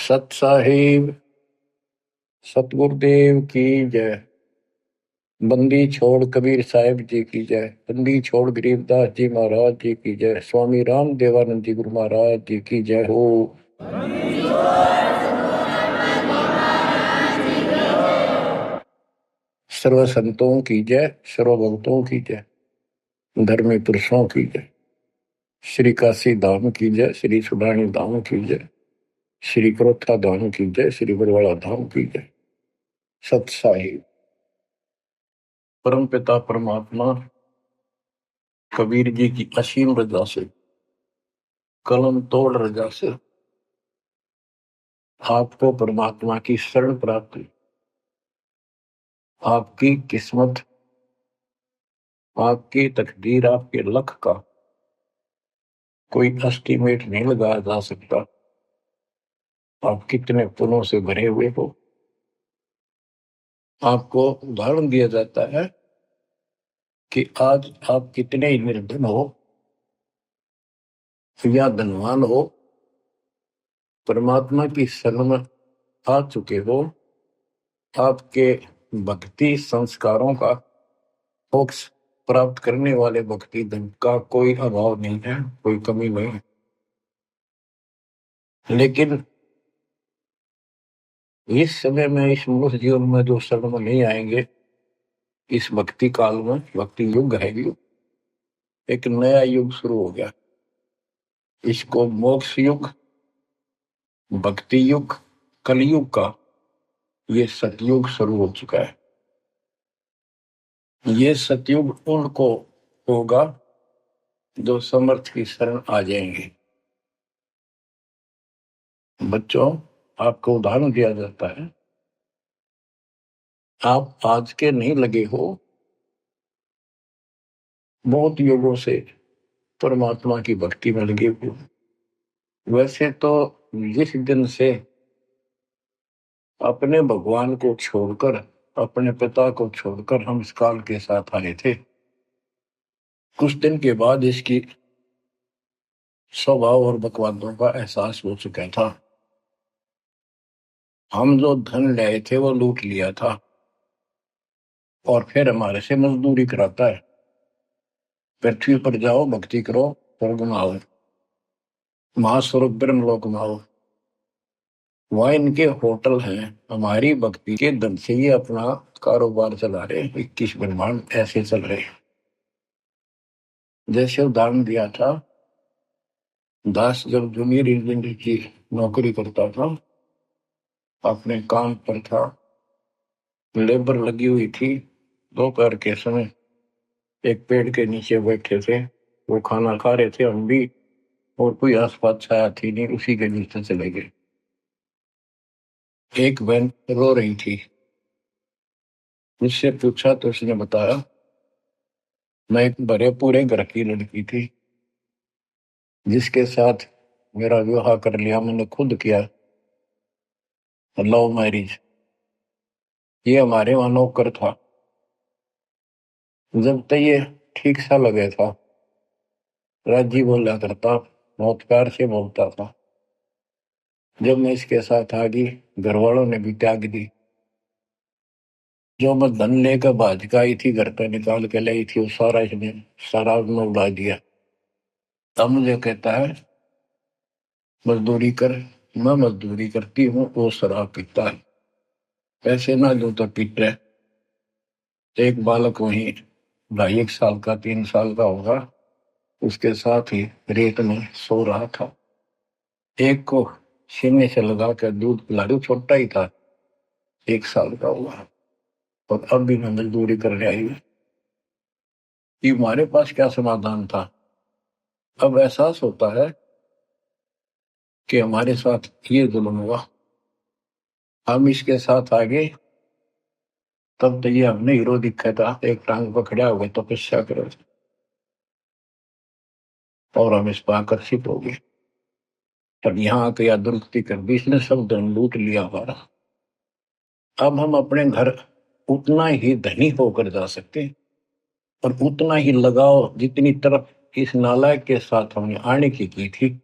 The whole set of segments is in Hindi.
सत साहिब सतगुरुदेव की जय। बंदी छोड़ कबीर साहिब जी की जय। बंदी छोड़ गरीबदास जी महाराज जी की जय। स्वामी राम देवानंद जी गुरु महाराज जी की जय हो। सर्व संतों की जय, सर्व भक्तों की जय, धर्मी पुरुषों की जय। श्री काशी धाम की जय, श्री सुडानी धाम की जय, श्री क्रोथा धाम की जय, श्री बरवाड़ा धाम की जय। सत साहिब परम पिता परमात्मा कबीर जी की असीम रजा से, कलम तोड़ रजा से आपको परमात्मा की शरण प्राप्ति, आपकी किस्मत, आपकी तकदीर, आपके लक का कोई एस्टीमेट नहीं लगाया जा सकता। आप कितने पुण्यों से भरे हुए हो। आपको उदाहरण दिया जाता है कि आज आप कितने ही निर्धन हो या धनवान हो, परमात्मा की शरण में आ चुके हो। आपके भक्ति संस्कारों का, मोक्ष प्राप्त करने वाले भक्ति धन का कोई अभाव नहीं है, कोई कमी नहीं है। लेकिन इस समय में, इस मनुष्य जीवन में जो शरण में नहीं आएंगे, इस भक्ति काल में, भक्ति युग है, एक नया युग शुरू हो गया। इसको मोक्ष युग, भक्ति युग, कलयुग का ये सतयुग शुरू हो चुका है। ये सतयुग उनको होगा जो समर्थ की शरण आ जाएंगे। बच्चों, आपको उदाहरण दिया जाता है, आप आज के नहीं लगे हो, बहुत युगों से परमात्मा की भक्ति में लगे हुए। वैसे तो जिस दिन से अपने भगवान को छोड़कर, अपने पिता को छोड़कर हम इस काल के साथ आए थे, कुछ दिन के बाद इसकी स्वभाव और बकवादों का एहसास हो चुका था। हम जो धन लाए थे वो लूट लिया था और फिर हमारे से मजदूरी कराता है। पृथ्वी पर जाओ, भक्ति करो, स्वर्ग में आओ, महास्वर्ग ब्रह्मलोक में आओ। वहां इनके होटल हैं, हमारी भक्ति के धन से ये अपना कारोबार चला रहे। 21 ब्रह्मांड ऐसे चल रहे। जैसे उदाहरण दिया था, दास जब जूनियर इंजीनियर की नौकरी करता था, अपने काम पर था, लेबर लगी हुई थी, दोपहर के समय एक पेड़ के नीचे बैठे थे, वो खाना खा रहे थे, हम भी, और कोई आसपास छाया थी नहीं, उसी के नीचे चले गए। एक बहन रो रही थी, मुझसे पूछा तो उसने बताया, मैं एक बड़े पूरे घर की लड़की थी जिसके साथ मेरा विवाह कर लिया, मैंने खुद किया, लव मैरिज। ये हमारे वहां नौकर था। जब तक ये ठीक सा लगे था, राजी बोला करता, बहुत प्यार से बोलता था। जब मैं इसके साथ आ गई, घर वालों ने भी त्याग दी। जो मैं धन लेकर भाज आई थी, घर पे निकाल के लाई थी, वो सारा इसने शराब में उड़ा दिया। तब मुझे कहता है, मजदूरी कर। मैं मजदूरी करती हूँ, वो शराब पीता है। पैसे ना दो तो पीते है। एक बालक वहीं 2.5 साल का, 3 साल का होगा, उसके साथ ही रेत में सो रहा था। एक को सीने से लगा कर दूध पिला रही, छोटा ही था, 1 साल का हुआ, और अब भी मैं मजदूरी करने आई हूँ। कि हमारे पास क्या समाधान था। अब एहसास होता है कि हमारे साथ ये जुल्म हुआ, हम इसके साथ आगे, तब तो ये हमने हीरो दिखा था, एक टांग पकड़ा हुए तपस्या करो, और हम इस पर आकर्षित हो गए। अब यहाँ आके या दुर्गति कर दी, इसने सब धन लूट लिया हमारा। अब हम अपने घर उतना ही धनी होकर जा सकते, और उतना ही लगाव जितनी तरफ इस नालायक के साथ हमने आने की थी,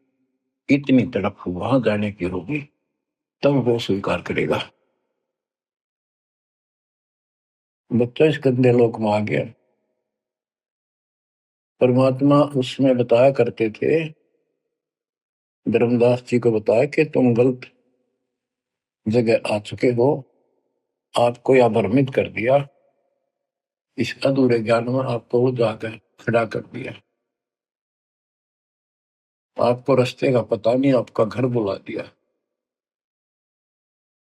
इतनी तरफ वहां जाने की होगी। तब वो स्वीकार करेगा। बच्चा इस गंदे लोक में आ गया। परमात्मा उसमें बताया करते थे, धर्मदास जी को बताया कि तुम गलत जगह आ चुके हो, आपको यह भ्रमित कर दिया, इस अधूरे ज्ञान में आपको वो जाकर खड़ा कर दिया, आपको रास्ते का पता नहीं, आपका घर बुला दिया।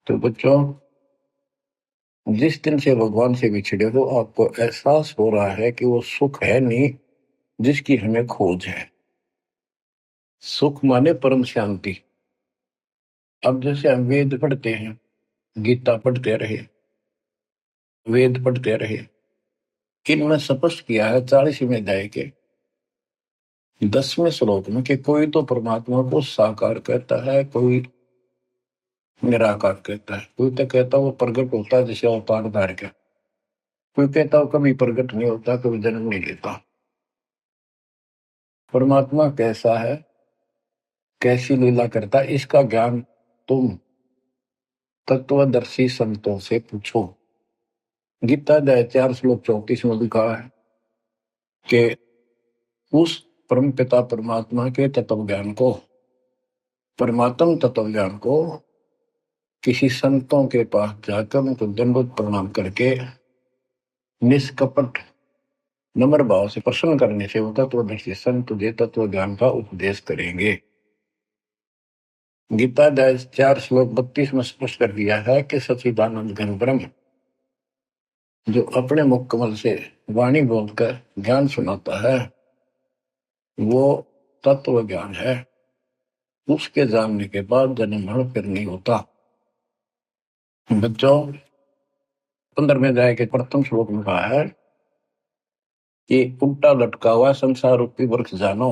तो बच्चों, जिस दिन से भगवान से बिछड़े हो, आपको एहसास हो रहा है कि वो सुख है नहीं जिसकी हमें खोज है। सुख माने परम शांति। अब जैसे हम वेद पढ़ते हैं, गीता पढ़ते रहे, वेद पढ़ते रहे, इनमें स्पष्ट किया है 40वें अध्याय के 10वें श्लोक में कि कोई तो परमात्मा को साकार कहता है, कोई निराकार कहता है, कोई तो कहता वो प्रकट होता है जैसे अवतार धार के, कोई कहता वो कभी प्रकट नहीं होता, कभी जन्म नहीं लेता। परमात्मा कैसा है, कैसी लीला करता है, इसका ज्ञान तुम तत्वदर्शी संतों से पूछो। गीता अध्याय 4 श्लोक 34 में लिखा है कि उस परम पिता परमात्मा के तत्व ज्ञान को, परमात्म तत्व ज्ञान को किसी संतों के पास जाकर उनको दंडवत प्रणाम करके निष्कपट नम्र भाव से प्रसन्न करने से वो तत्वदर्शी संत तुझे तत्व ज्ञान का उपदेश करेंगे। गीता अध्याय 4 श्लोक 32 में स्पष्ट कर दिया है कि सच्चिदानंद घन ब्रह्म जो अपने मुख कमल से वाणी बोलकर ज्ञान सुनाता है, वो तत्व ज्ञान है। उसके जानने के बाद जन्म मरण फिर नहीं होता। बच्चों, 15वें अध्याय के प्रथम श्लोक में कहा है कि उल्टा लटका हुआ संसार रूपी वृक्ष जानो,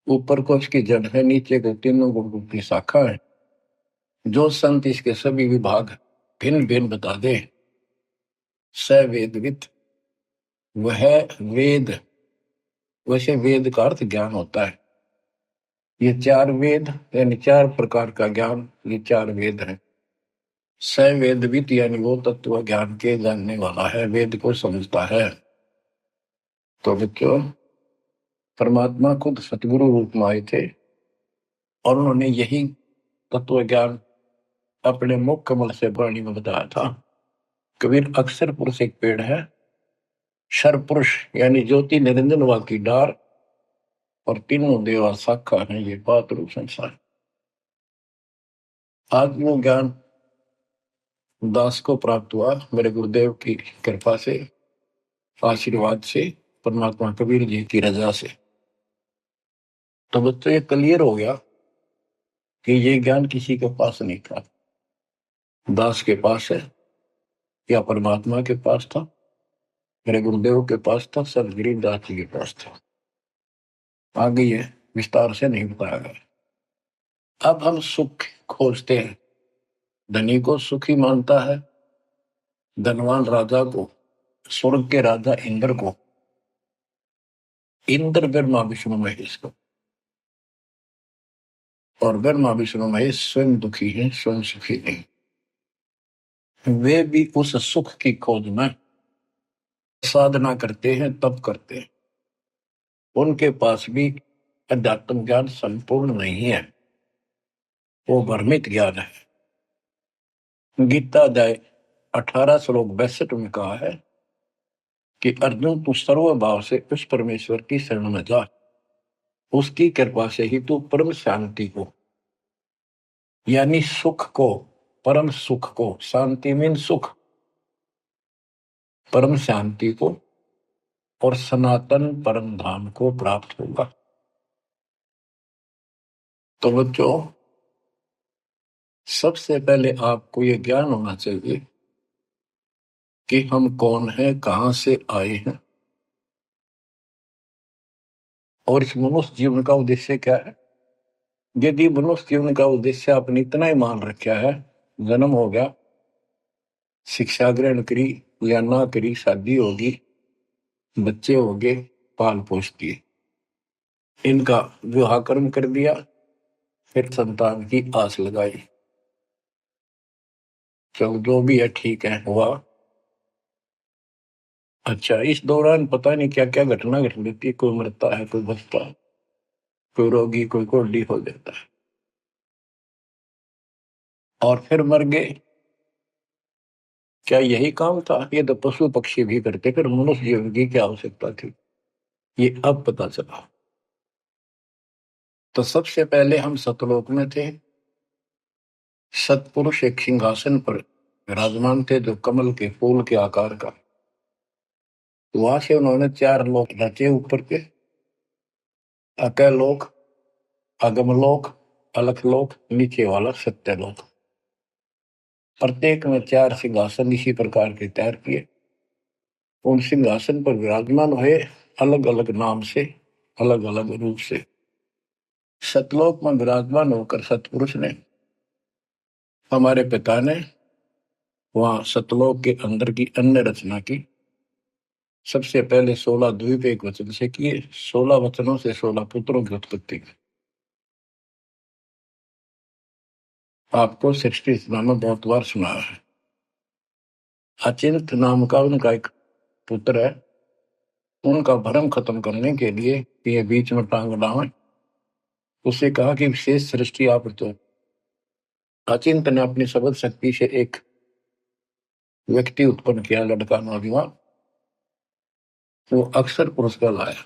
ऊपर को इसकी जड़ है, नीचे को तीनों गुण की शाखा है। जो संत इसके सभी विभाग भिन्न भिन्न बता दे, स वेदविद, वह वेद। वैसे वेद का अर्थ ज्ञान होता है। ये 4 वेद यानी 4 प्रकार का ज्ञान, ये 4 वेद है। स वेदविद यानी वो तत्व ज्ञान के जानने वाला है, वेद को समझता है। तो बच्चों, परमात्मा खुद सतगुरु रूप में आए थे और उन्होंने यही तत्व ज्ञान अपने मुख कमल से वाणी में बताया था। कबीर अक्षर पुरुष एक पेड़ है, शर पुरुष यानी ज्योति निरंजन वा की डार, और तीनों देवा शाखा है, ये बात रूप संसार। आज वो ज्ञान दास को प्राप्त हुआ मेरे गुरुदेव की कृपा से, आशीर्वाद से, परमात्मा कबीर जी की रजा से। तो बच्चों, ये क्लियर हो गया कि ये ज्ञान किसी के पास नहीं था, दास के पास है या परमात्मा के पास था, मेरे गुरुदेव के पास था, सदगिरी दास जी के पास था। आगे ये विस्तार से नहीं बताया गया। अब हम सुख खोजते हैं, धनी को सुखी मानता है, धनवान राजा को, स्वर्ग के राजा इंद्र को, इंद्र ब्रह्मा विष्णु महेश को, और ब्रह्मा विष्णु महेश स्वयं दुखी है, स्वयं सुखी नहीं। वे भी उस सुख की खोज में साधना करते हैं, तप करते हैं। उनके पास भी अध्यात्म ज्ञान संपूर्ण नहीं है, वो भ्रमित ज्ञान है। गीता अध्याय 18 श्लोक 62 में कहा है कि अर्जुन, तू सर्व भाव से उस परमेश्वर की शरण में जा, उसकी कृपा से ही तू परम शांति को यानी सुख को, परम सुख को, शांति मीन सुख, परम शांति को और सनातन परम धाम को प्राप्त होगा। तो बच्चों, सबसे पहले आपको यह ज्ञान होना चाहिए कि हम कौन हैं, कहां से आए हैं, और इस मनुष्य जीवन का उद्देश्य क्या है। यदि मनुष्य जीवन का उद्देश्य आपने इतना ही मान रखा है, जन्म हो गया, शिक्षा ग्रहण करी या ना करी, शादी होगी, बच्चे हो गए, पाल पोस दिए, इनका विवाह कर्म कर दिया, फिर संतान की आस लगाई। चलो जो भी है ठीक है, हुआ। अच्छा, इस दौरान पता नहीं क्या क्या घटना घट लेती है, कोई मरता है, कोई बचता है, कोई रोगी, कोई कोढ़ी हो जाता है, और फिर मर गए। क्या यही काम था? ये तो पशु पक्षी भी करते, फिर मनुष्य जीवन की क्या आवश्यकता थी? ये अब पता चला। तो सबसे पहले हम सतलोक में थे। सतपुरुष एक सिंहासन पर विराजमान थे, जो कमल के फूल के आकार का। वहां से उन्होंने चार लोक रचे ऊपर के: अकलोक, अगमलोक, अलखलोक, नीचे वाला सत्यलोक। प्रत्येक में चार सिंहासन इसी प्रकार के तैयार किए। उन सिंहासन पर विराजमान हुए, अलग अलग नाम से, अलग अलग रूप से। सतलोक में विराजमान होकर सतपुरुष ने, हमारे पिता ने, वहां सतलोक के अंदर की अन्य रचना की। सबसे पहले 16 द्वीप एक वचन से किए, 16 वचनों से 16 पुत्रों की उत्पत्ति की। आपको सृष्टि में बहुत बार सुना है। अचिंत नाम का उनका एक पुत्र है। उनका भ्रम खत्म करने के लिए ये बीच में टांग डावे, उसे कहा कि विशेष सृष्टि आप तो। अचिंत ने अपनी शब्द शक्ति से एक व्यक्ति उत्पन्न किया, लड़का नौजवान। वो अक्षर पुरुष का लाया।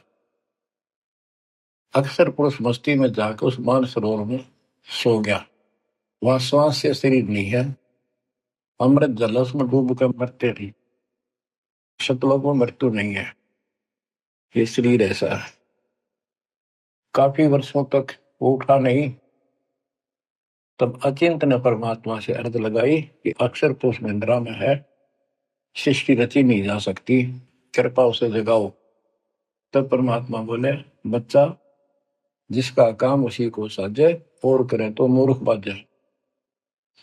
अक्षर पुरुष मस्ती में जाकर उस मान सरोवर में सो गया। वहां श्वास से शरीर नहीं है, अमृत जल उसमें डूब कर मरते रही। सतलोक में मृत्यु नहीं है, ये शरीर ऐसा है। काफी वर्षों तक वो उठा नहीं। तब अचिंत ने परमात्मा से अर्ज लगाई कि अक्षर पुरुष निंद्रा में है, सृष्टि रची नहीं जा सकती, कृपा उसे जगाओ। तब परमात्मा बोले, बच्चा, जिसका काम उसी को साजे, और करे तो मूर्ख बाजे।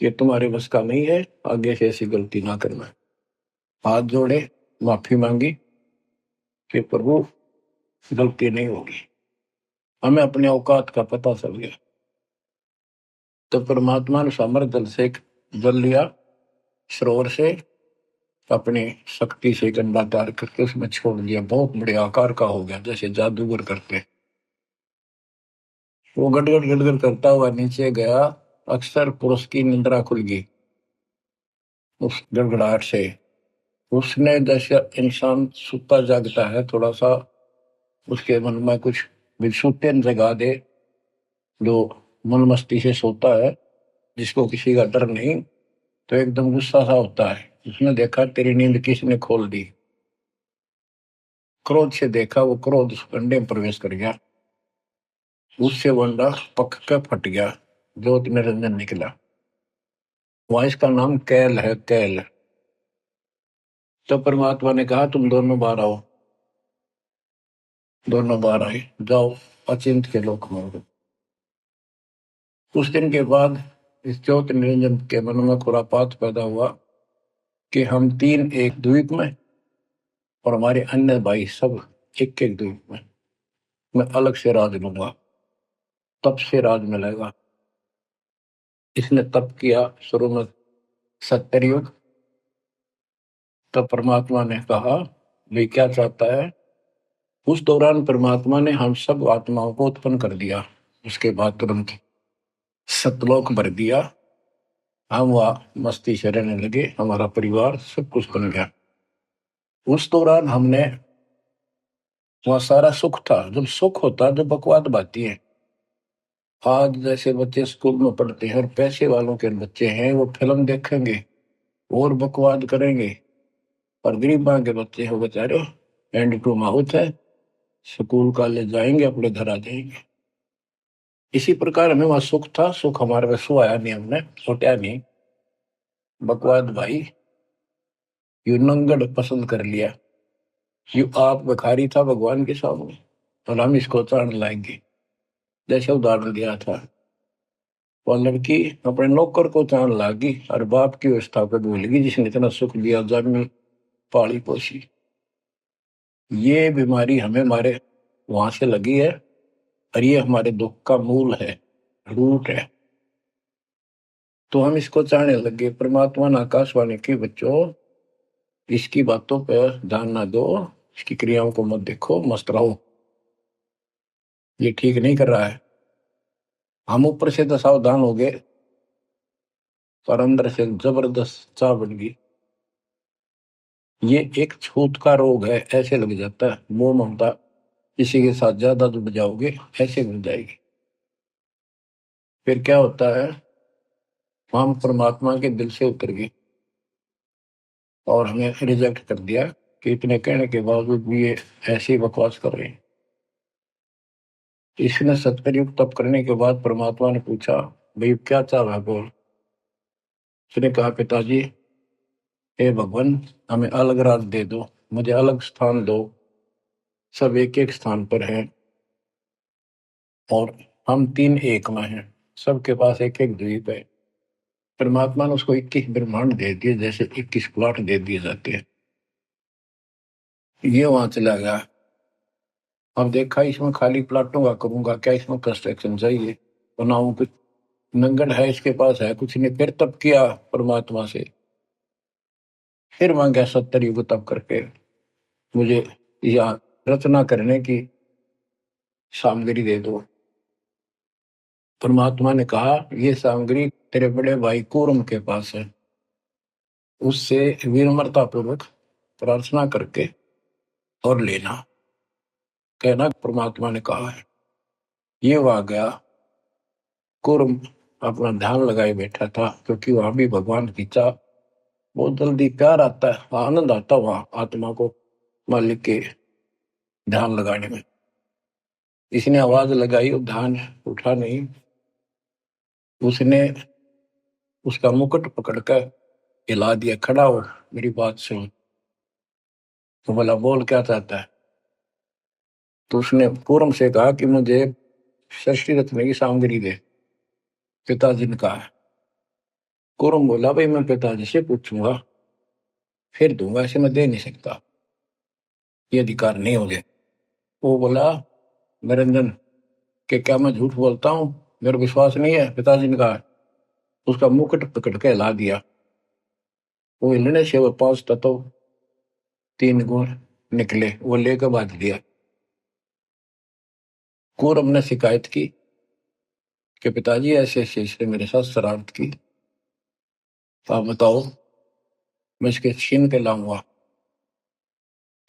ये तुम्हारे बस का नहीं है, आगे से ऐसी गलती ना करना। हाथ जोड़े, माफी मांगी कि प्रभु गलती नहीं होगी। हमें अपने औकात का पता चल गया। तो परमात्मा ने सामर जल से जल लिया, सरोवर से अपनी शक्ति से गंडा तैयार करके उसमें छोड़ दिया। बहुत बड़े आकार का हो गया, जैसे जादूगर करते। वो गड़गड़ गड़गड़ करता हुआ नीचे गया। अक्सर पुरुष की निंद्रा खुल गई उस गड़गड़ाहट से। उसने, जैसे इंसान सुता जागता है, थोड़ा सा उसके मन में कुछ विक्षुप्तन जगा दे, जो मन मस्ती से सोता है, जिसको किसी का डर नहीं, तो एकदम गुस्सा सा होता है। उसने देखा तेरी नींद किसने खोल दी। क्रोध से देखा, वो क्रोध उस अंडे में प्रवेश कर गया। उससे वो अंडा पक कर फट गया, ज्योति निरंजन निकला। वहां इसका नाम कैल है, कैल। तो परमात्मा ने कहा तुम दोनों बाहर आओ। दोनों बाहर आए, जाओ अचिंत के लोक में हो। कुछ दिन के बाद इस ज्योति निरंजन के मन में खुरापात पैदा हुआ कि हम तीन एक द्वीप में, और हमारे अन्य भाई सब एक एक द्वीप में। मैं अलग से राज लूंगा, तप से राज मिलेगा। इसने तप किया शुरू में, सत्तर युग। तब परमात्मा ने कहा, भाई क्या चाहता है? उस दौरान परमात्मा ने हम सब आत्माओं को उत्पन्न कर दिया। उसके बाद तुरंत सतलोक भर दिया। हम वहां मस्ती से रहने लगे, हमारा परिवार सब कुछ बन गया। उस दौरान हमने, वहां सारा सुख था। जब सुख होता है, जब बकवाद बाती है। आज जैसे बच्चे स्कूल में पढ़ते हैं और पैसे वालों के बच्चे हैं, वो फिल्म देखेंगे और बकवाद करेंगे, और गरीबा के बच्चे हो बेचारे एंड टू माउथ है, स्कूल कॉलेज जाएंगे, अपने घर आ जाएंगे। इसी प्रकार हमें वहां सुख था। सुख हमारे में सो आया नहीं, हमने सोचा नहीं। बकवाद भाई यू नंगड़ पसंद कर लिया। यू आप भिखारी था भगवान के सामने, और हम इसको चाण लाएंगे। जैसे उदाहरण दिया था, वो लड़की अपने नौकर को चाण लागी और बाप की व्यवस्था को भूलेगी, जिसने इतना सुख दिया, जन्म पाली पोसी। ये बीमारी हमें हमारे वहां से लगी है, और ये हमारे दुख का मूल है। रूट है। तो हम इसको चाहने लगे। परमात्मा ने आकाशवाणी की, बच्चों इसकी बातों पर ध्यान ना दो, इसकी क्रियाओं को मत देखो, मस्त रहो, ये ठीक नहीं कर रहा है। हम ऊपर से तो सावधान हो गए, पर अंदर से जबरदस्त चाह बन गई। ये एक छूत का रोग है, ऐसे लग जाता है। मोह ममता किसी के साथ ज्यादा जुड़ जाओगे, ऐसे मिल जाएगी। फिर क्या होता है, हम परमात्मा के दिल से उतर गए और हमें रिजेक्ट कर दिया कि इतने कहने के बावजूद भी ये ऐसे ही बकवास कर रहे हैं। इसने सत्कर्युग तप करने के बाद परमात्मा ने पूछा, भाई क्या चाह रहा बोल। उसने कहा, पिताजी हे भगवान, हमें अलग राज्य दे दो, मुझे अलग स्थान दो। सब एक एक स्थान पर हैं और हम तीन एक में हैं, सबके पास एक एक द्वीप है। परमात्मा ने उसको 21 ब्रह्मांड दे दिए, जैसे 21 प्लॉट दे दिए जाते हैं। ये वहां चला गया। अब देखा, इसमें खाली प्लॉटों का करूंगा क्या, इसमें कंस्ट्रक्शन चाहिए, बनाऊं कुछ। नंगन है इसके पास, है कुछ नहीं। फिर तप किया परमात्मा से, फिर मांगा 70 युग तप करके मुझे यहाँ रचना करने की सामग्री दे दो। परमात्मा ने कहा, ये सामग्री तेरे बड़े भाई कूर्म के पास है, उससे विनम्रता पूर्वक प्रार्थना करके और लेना। कहना परमात्मा ने कहा है। ये वहां गया, कूर्म अपना ध्यान लगाए बैठा था, क्योंकि वहां भी भगवान की चाह, बहुत जल्दी प्यार आता है, आनंद आता वहां आत्मा को मालिक के ध्यान लगाने में। इसने आवाज लगाई और ध्यान उठा नहीं। उसने उसका मुकुट पकड़कर हिला दिया, खड़ा हो, मेरी बात सुन। तो बोला, बोल क्या चाहता है। तो उसने पूर्व से कहा कि मुझे षष्ठी रत्न की सामग्री दे। पिताजी ने कहा। पूर्व बोला, भाई मैं पिताजी से पूछूंगा फिर दूंगा, ऐसे मैं दे नहीं सकता, ये अधिकार नहीं हो गया। वो बोला, निरंजन के क्या मैं झूठ बोलता हूँ, मेरा विश्वास नहीं है। पिताजी ने कहा। उसका मुकुट पकड़ के हिला दिया। वो हिलने से वो 5 तत्व 3 गुण निकले, वो लेकर बांध दिया। कौरव ने शिकायत की कि पिताजी ऐसे ऐसे इसने मेरे साथ शरारत की, तो आप बताओ मैं इसके छीन के लाऊंगा।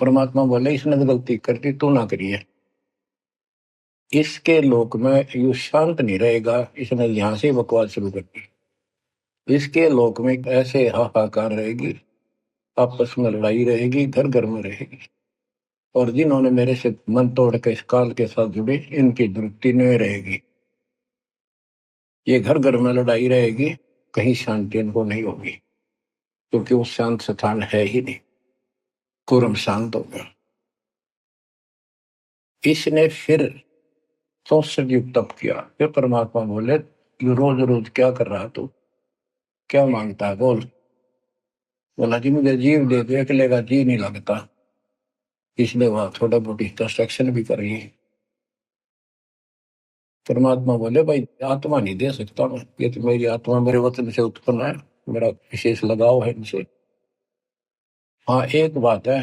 परमात्मा बोले, इसने तो गलती कर दी, तू ना करिए। इसके लोक में यू शांत नहीं रहेगा, इसने यहां से बकवास शुरू कर दी। इसके लोक में ऐसे हाहाकार रहेगी, आपस में लड़ाई रहेगी, घर घर में रहेगी। और जिन्होंने मेरे से मन तोड़ के इस काल के साथ जुड़े, इनकी तृप्ति नहीं रहेगी। ये घर घर में लड़ाई रहेगी, कहीं शांति इनको नहीं होगी, क्योंकि वो शांत स्थान है ही नहीं। कुरम शांत हो गया। इसने फिर 64 युग तप किया। फिर परमात्मा बोले, ये रोज रोज क्या कर रहा तू, क्या मांगता है बोल। बोला, जी मुझे जीव दे दे, अकेले का जी नहीं लगता। इसलिए वहां थोड़ा मोटी कंस्ट्रक्शन भी कर रही है। परमात्मा बोले, भाई आत्मा नहीं दे सकता मैं, ये तो मेरी आत्मा मेरे वतन से उत्पन्न है, मेरा विशेष लगाव है इनसे। हाँ एक बात है,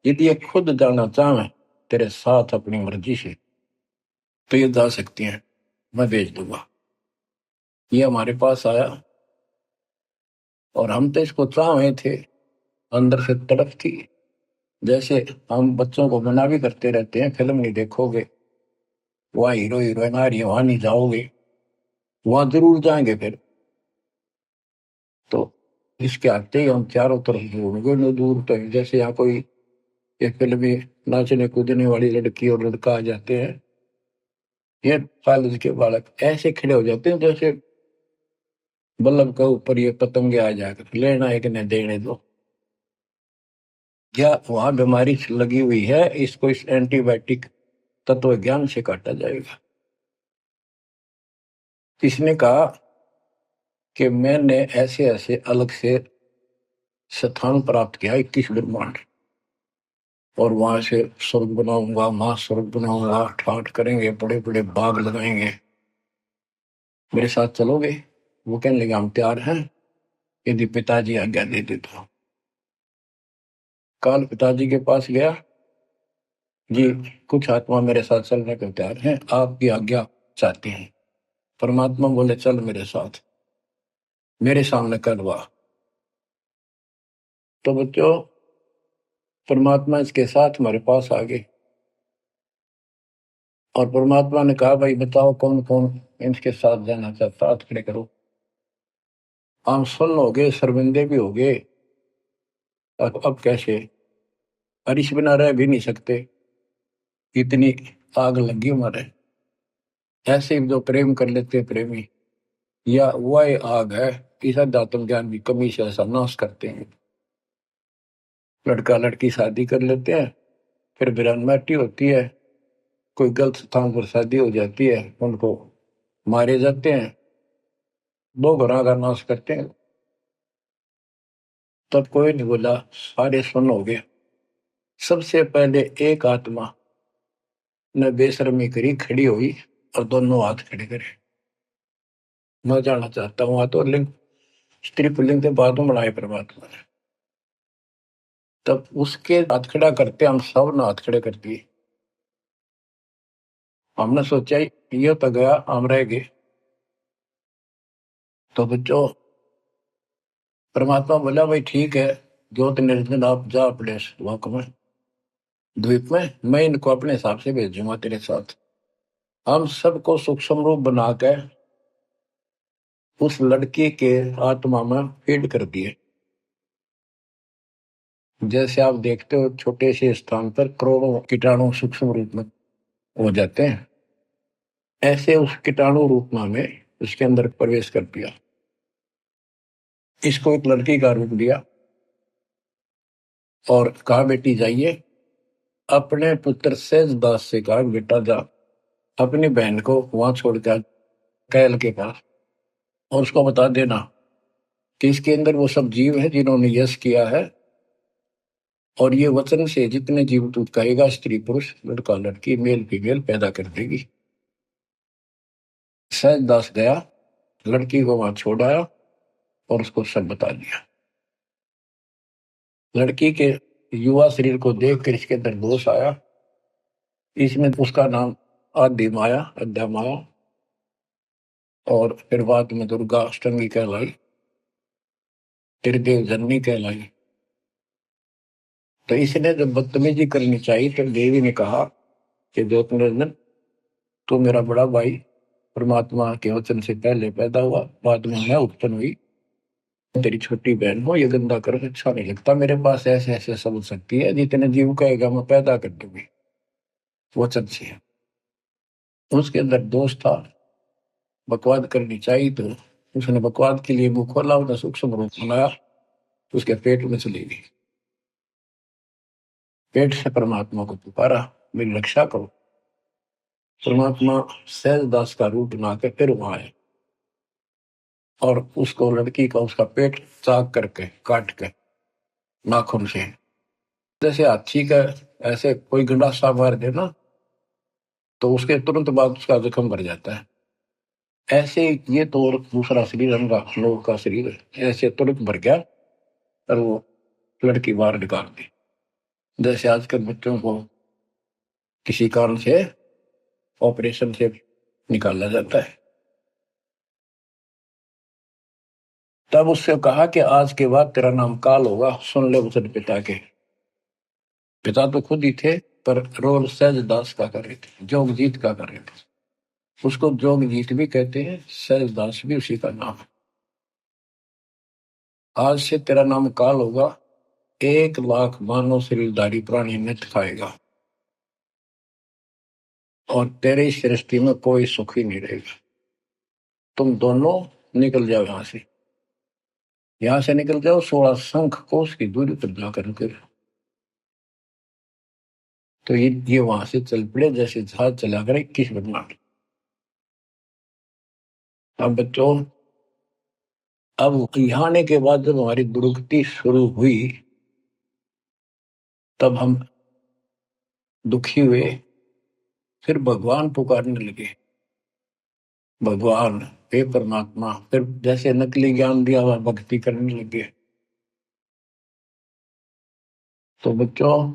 यदि ये खुद जाना चाहे तेरे साथ अपनी मर्जी से, तो ये जा सकती हैं, मैं भेज दूंगा। ये हमारे पास आया और हम तो इसको चाहे थे, अंदर से तड़प थी। जैसे हम बच्चों को मना भी करते रहते हैं, फिल्म नहीं देखोगे, वहाँ हीरो हीरोइन आ रही है, वहां नहीं जाओगे, वहां जरूर जाएंगे। फिर तो इसके आते ही हम चारों तरफ ढूंढोगे, न दूर तो जैसे यहाँ कोई ये फिल्म में नाचने कूदने वाली लड़की और लड़का आ जाते हैं, ये कॉलेज के बालक ऐसे खड़े हो जाते हैं जैसे बल्लभ के ऊपर ये पतंगे आ जाकर लेना एक ने देने दो। या वहां बीमारी लगी हुई है, इसको इस एंटीबायोटिक तत्व ज्ञान से काटा जाएगा। इसने कहा कि मैंने ऐसे ऐसे अलग से स्थान प्राप्त किया, 21 ब्रह्मांड, और वहां से स्वर्ग बनाऊंगा, महास्वर्ग बनाऊंगा, ठाट करेंगे, बड़े बड़े बाग लगाएंगे। मेरे साथ चलोगे? वो कहने लगे हम तैयार हैं, यदि पिताजी आज्ञा दे दे तो। काल पिताजी के पास गया, जी कुछ आत्मा मेरे साथ चलने को तैयार हैं, आपकी आज्ञा चाहती हैं। परमात्मा बोले चल मेरे साथ, मेरे सामने करवा। तो बच्चों, परमात्मा इसके साथ हमारे पास आ गए और परमात्मा ने कहा भाई बताओ कौन कौन इनके साथ जाना चाहता, हाथ खड़े करो। हम सुन हो गए, शर्मिंदे भी हो गए, अब कैसे, बारिश बिना रह भी नहीं सकते, इतनी आग लगी हमारे। ऐसे जो प्रेम कर लेते हैं प्रेमी, या वह आग है, इस अध्यात्म ज्ञान की कमी से ऐसा नाश करते हैं। लड़का लड़की शादी कर लेते हैं, फिर विरानमाटी होती है, कोई गलत स्थान पर शादी हो जाती है, उनको मारे जाते हैं, दो घरों का नाश करते हैं। तब कोई नहीं बोला, सारे सुन हो गए। सबसे पहले एक आत्मा ने बेशर्मी करी, खड़ी हुई और दोनों हाथ खड़े करे। मैं जानना चाहता हूँ, तो लिंग स्त्री पुल्लिंग के बाद में बनाए परमात्मा ने। तब उसके हाथ खड़ा करते हम सब ने हाथ खड़े कर दिए। हमने सोचा ये तो गया, हम रह गए। तो बच्चों, परमात्मा बोला भाई ठीक है, ज्योत निर्जन आप जा अपने वाक में, द्वीप में, मैं इनको अपने हिसाब से भेजूंगा तेरे साथ। हम सबको सूक्ष्म रूप बनाकर उस लड़की के आत्मा में फीड कर दिए। जैसे आप देखते हो छोटे से स्थान पर करोड़ों कीटाणु सूक्ष्म रूप में हो जाते हैं, ऐसे उस कीटाणु रूप में उसके अंदर प्रवेश कर दिया। इसको एक लड़की का रूप दिया और कहा बेटी जाइए, अपने पुत्र सहज दास से कहा बेटा जा अपनी बहन को वहां छोड़ कर कैल के पास, और उसको बता देना कि इसके अंदर वो सब जीव है जिन्होंने यश किया है, और ये वचन से जितने जीव तू कहेगा, स्त्री पुरुष लड़का लड़की मेल फीमेल पैदा कर देगी। सहज दास गया, लड़की को वहां छोड़ आया और उसको सब बता दिया। लड़की के युवा शरीर को देखकर इसके अंदर दोष आया, इसने उसका नाम आदि माया, अद्या माया, और फिर बाद में दुर्गा अष्टमी कहलाई, त्रिदेव जननी कहलाई। तो इसने जब बदतमीजी करनी चाहिए तो देवी ने कहा कि ज्योत निरंजन तू मेरा बड़ा भाई, परमात्मा के वचन से पहले पैदा हुआ, बाद में मैं उत्पन्न हुई, तेरी छोटी बहन हो, ये गंदा कर अच्छा नहीं लगता। मेरे पास ऐसे ऐसे सब शक्ति है, जितने जीव कहेगा मैं पैदा कर दूंगी वचन से। उसके अंदर दोष था, बकवाद करनी चाहिए, तो उसने बकवाद के लिए मुंह खोला, उसने सूक्ष्म रूप बनाया, उसके पेट में चली गई। पेट से परमात्मा को पुकारा, मेरी रक्षा करो। परमात्मा सहज दास का रूप बनाकर फिर वहां आए और उसको लड़की का उसका पेट चाक करके काट के नाखून से, जैसे हाथी का ऐसे कोई गंडासा मार दे ना, तो उसके तुरंत बाद उसका जख्म भर जाता है। ऐसे ये तो और दूसरा शरीर अंगा लोग का शरीर ऐसे तुरंत भर गया और वो लड़की बाहर निकाल दी। जैसे आजकल बच्चों को किसी कारण से ऑपरेशन से निकाला जाता है। तब उससे कहा कि आज के बाद तेरा नाम काल होगा, सुन ले वचन पिता के। पिता तो खुद ही थे, पर रोल सहज दास का कर रहे थे, जोगजीत का कर रहे थे। उसको जोगजीत भी कहते हैं, सहज दास भी उसी का नाम है। आज से तेरा नाम काल होगा, 1,00,000 मानव शरीरधारी प्राणी नित खाएगा और तेरे इस सृष्टि में कोई सुख ही नहीं रहेगा। तुम दोनों निकल जाओ यहां से निकल जाओ, 16 शंख कोस की दूरी पर जाकर कर। तो ये वहां से चल पड़े, जैसे जहाज चला कर 21 ब्रह्मांड। अब बच्चों, अब यहाँ आने के बाद जब हमारी दुर्गति शुरू हुई, तब हम दुखी हुए, फिर भगवान पुकारने लगे, भगवान हे परमात्मा। फिर जैसे नकली ज्ञान दिया हुआ भक्ति करने लगे। तो बच्चों,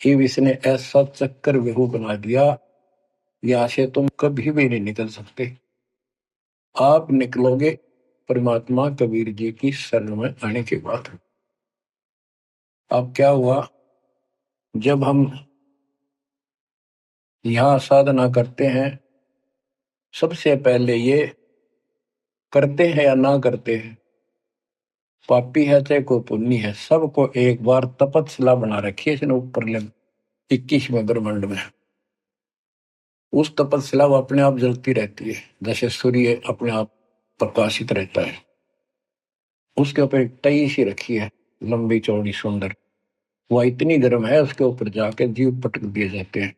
शिव इसने ऐसा चक्कर व्यू बना दिया, यहां से तुम कभी भी नहीं निकल सकते। आप निकलोगे परमात्मा कबीर जी की शरण में आने के बाद। अब क्या हुआ, जब हम यहां साधना करते हैं, सबसे पहले ये करते हैं या ना करते हैं, पापी है चाहे कोई पुण्य है, सबको एक बार तपस्या बना रखी है इसने ऊपर 21वें ब्रह्मांड में। उस तपस्या वो अपने आप जलती रहती है, जैसे सूर्य अपने आप प्रकाशित रहता है। उसके ऊपर एक तई सी रखी है, लंबी चौड़ी सुंदर, वह इतनी गर्म है, उसके ऊपर जाके जीव पटक दिए जाते हैं।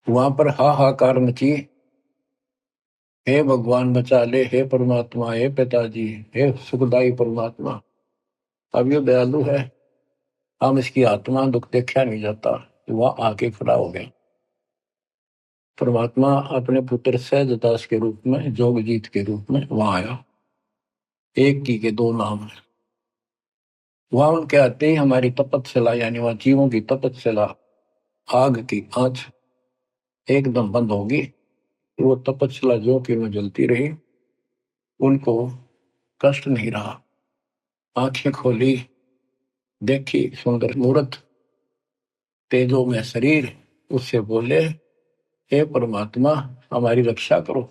वहां पर हाहाकार मची, हे भगवान बचा ले, हे परमात्मा, हे पिताजी, हे सुखदाई परमात्मा। अब ये दयालु है, हम इसकी आत्मा दुख देखा नहीं जाता। वह आके खड़ा हो गया। परमात्मा अपने पुत्र सहजदास के रूप में, जोगजीत के रूप में वहां आया। एक की के दो नाम है। वहां उनके आते ही हमारी तपस्या, यानी वह जीवों की तपस्या, आग की आंच एकदम बंद होगी। वो तपस्या जो कि में जलती रही, उनको कष्ट नहीं रहा। आंखें खोली, देखी सुंदर मूर्त, तेजो में शरीर, उससे बोले, हे परमात्मा हमारी रक्षा करो।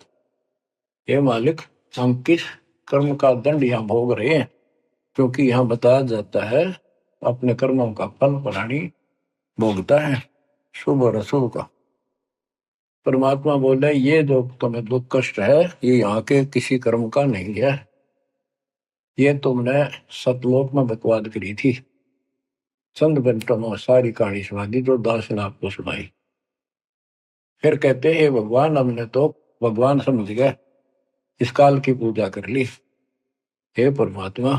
हे मालिक, हम किस कर्म का दंड यहाँ भोग रहे हैं, क्योंकि यहाँ बताया जाता है अपने कर्मों का फल प्राणी भोगता है, शुभ और अशुभ का। परमात्मा बोले, ये जो तुम्हें दुख कष्ट है, ये यहाँ के किसी कर्म का नहीं है, ये तुमने सतलोक में बकवाद करी थी। चंद मिनटों में सारी कहानी सुना दी जो दास ने आपको सुनाई। फिर कहते हैं, भगवान हमने तो भगवान समझ गए, इस काल की पूजा कर ली। हे परमात्मा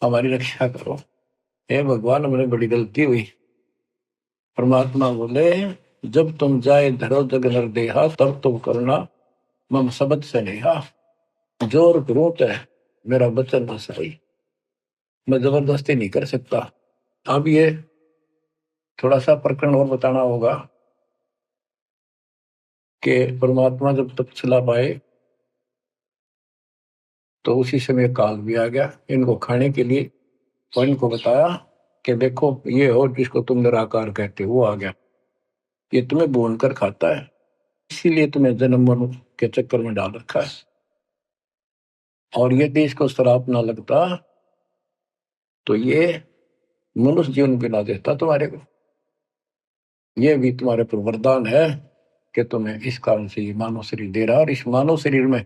हमारी रक्षा करो। हे भगवान हमने बड़ी गलती हुई। परमात्मा बोले, जब तुम जाए धरो जग नर देहा, तब तुम करना मम शब्द से नेहा। जोर करूं तो मेरा बचन न सही, मैं जबरदस्ती नहीं कर सकता। अब ये थोड़ा सा प्रकरण और बताना होगा कि परमात्मा जब तपस्या पाए तो उसी समय काल भी आ गया इनको खाने के लिए। तो इनको बताया कि देखो ये हो जिसको तुम निराकार कहते हो, वो आ गया, ये तुम्हें भून कर खाता है, इसीलिए तुम्हें जन्म मरण के चक्कर में डाल रखा है। और यदि इसको श्राप ना लगता तो ये मनुष्य जीवन भी ना देता तुम्हारे को। ये भी तुम्हारे पर वरदान है कि तुम्हें इस कारण से ये मानव शरीर दे रहा है, और इस मानव शरीर में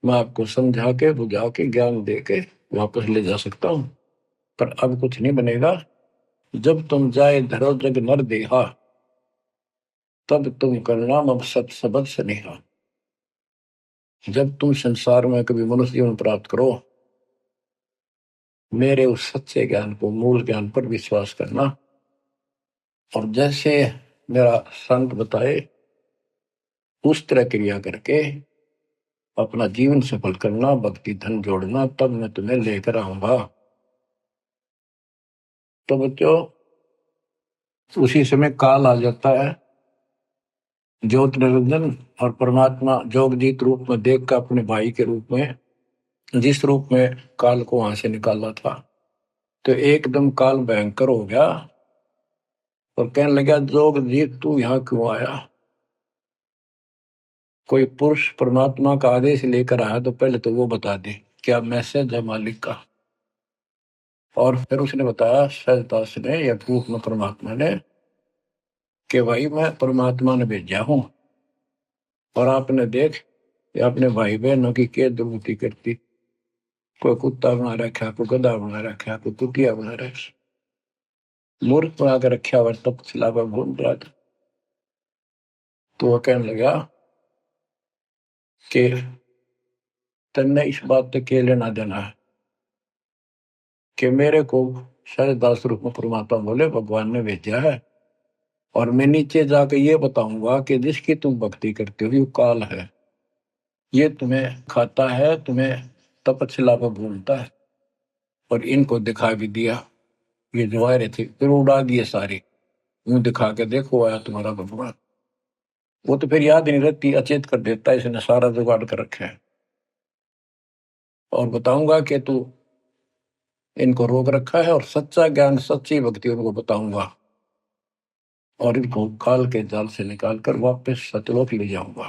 मैं आपको समझा के बुझा के ज्ञान दे के वापस ले जा सकता हूं। पर अब कुछ नहीं बनेगा। जब तुम जाए धरो जग नर देहा, तब तुम करना मम सत सबद स्नेहा। जब तुम संसार में कभी मनुष्य जीवन प्राप्त करो, मेरे उस सच्चे ज्ञान को, मूल ज्ञान पर विश्वास करना, और जैसे मेरा संत बताए उस तरह क्रिया करके अपना जीवन सफल करना, भक्ति धन जोड़ना, तब मैं तुम्हें लेकर आऊंगा। तो बच्चों, उसी समय काल आ जाता है, ज्योत निरंजन, और परमात्मा जोगजीत रूप में देख कर अपने भाई के रूप में, जिस रूप में काल को वहां से निकाला था, तो एकदम काल भयंकर हो गया और कहने लगा, जोगजीत तू यहाँ क्यों आया? कोई पुरुष परमात्मा का आदेश लेकर आया तो पहले तो वो बता दे क्या मैसेज है मालिक का। और फिर उसने बताया सहजदास ने या रूप में परमात्मा ने कि भाई मैं परमात्मा ने भेजा हूं, और आपने देख अपने भाई बहनों की क्या दुर्गति करती, कोई कुत्ता बना रखा, कोई गधा बना रखा, कोई कुटिया बना रखा, मूर्ख बना के रखा हुआ, तपस्या पर घूम रहा था। तो वह कहने लगा कि तन्ने इस बात तक के लेना देना है कि मेरे को सहजदास रूप में परमात्मा बोले भगवान ने भेजा है, और मैं नीचे जाकर ये बताऊंगा कि जिसकी तुम भक्ति करते हो ये काल है, ये तुम्हें खाता है, तुम्हें तपस्या पर भूलता है। और इनको दिखा भी दिया, ये जो आ रहे थे फिर उड़ा दिए सारे, यूं दिखा के देखो आया तुम्हारा भगवान। वो तो फिर याद नहीं रहती, अचेत कर देता है, इसने सारा जुगाड़ कर रखे है। और बताऊंगा कि तू इनको रोक रखा है, और सच्चा ज्ञान सच्ची भक्ति उनको बताऊंगा, और इनको काल के जाल से निकाल कर वापस सतलोक ले जाऊंगा।